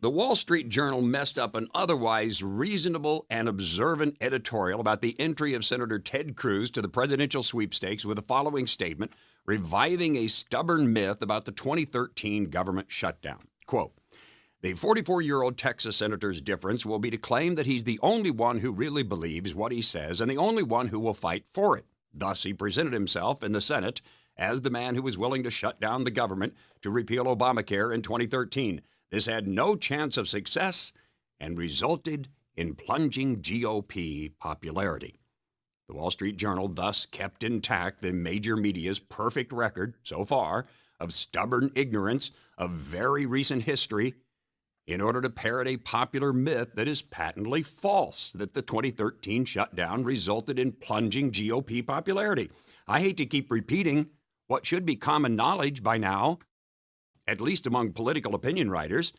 The Wall Street Journal messed up an otherwise reasonable and observant editorial about the entry of Senator Ted Cruz to the presidential sweepstakes with the following statement, reviving a stubborn myth about the 2013 government shutdown. Quote, the 44-year-old Texas senator's difference will be to claim that he's the only one who really believes what he says and the only one who will fight for it. Thus, he presented himself in the Senate as the man who was willing to shut down the government to repeal Obamacare in 2013. This had no chance of success and resulted in plunging GOP popularity. The Wall Street Journal thus kept intact the major media's perfect record so far of stubborn ignorance of very recent history in order to parrot a popular myth that is patently false, that the 2013 shutdown resulted in plunging GOP popularity. I hate to keep repeating what should be common knowledge by now, at least among political opinion writers,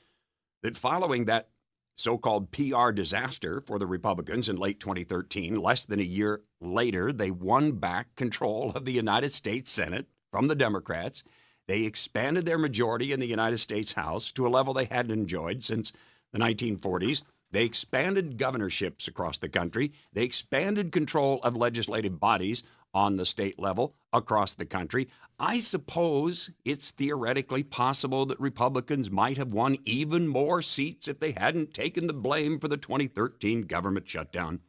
that following that so-called PR disaster for the Republicans in late 2013, less than a year later, they won back control of the United States Senate from the Democrats. They expanded their majority in the United States House to a level they hadn't enjoyed since the 1940s. They expanded governorships across the country. They expanded control of legislative bodies on the state level across the country. I suppose it's theoretically possible that Republicans might have won even more seats if they hadn't taken the blame for the 2013 government shutdown.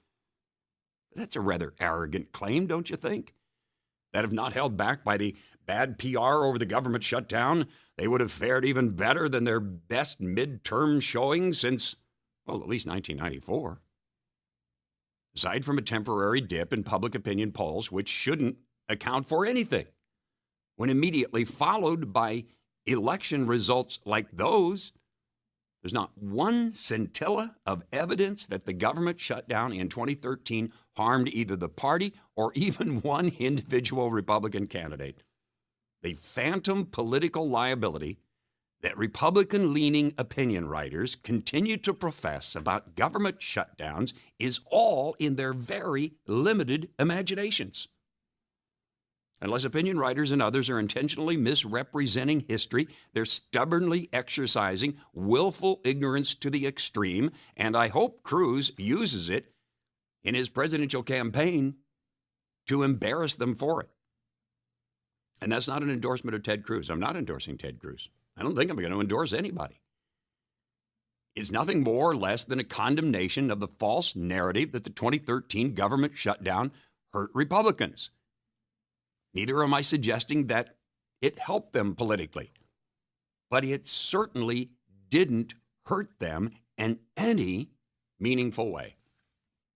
That's a rather arrogant claim, don't you think? That if not held back by the bad PR over the government shutdown, they would have fared even better than their best midterm showing since, well, at least 1994. Aside from a temporary dip in public opinion polls, which shouldn't account for anything, when immediately followed by election results like those, there's not one scintilla of evidence that the government shutdown in 2013 harmed either the party or even one individual Republican candidate. The phantom political liability that Republican-leaning opinion writers continue to profess about government shutdowns is all in their very limited imaginations. Unless opinion writers and others are intentionally misrepresenting history, they're stubbornly exercising willful ignorance to the extreme, and I hope Cruz uses it in his presidential campaign to embarrass them for it. And that's not an endorsement of Ted Cruz. I'm not endorsing Ted Cruz. I don't think I'm going to endorse anybody. It's nothing more or less than a condemnation of the false narrative that the 2013 government shutdown hurt Republicans. Neither am I suggesting that it helped them politically, but it certainly didn't hurt them in any meaningful way.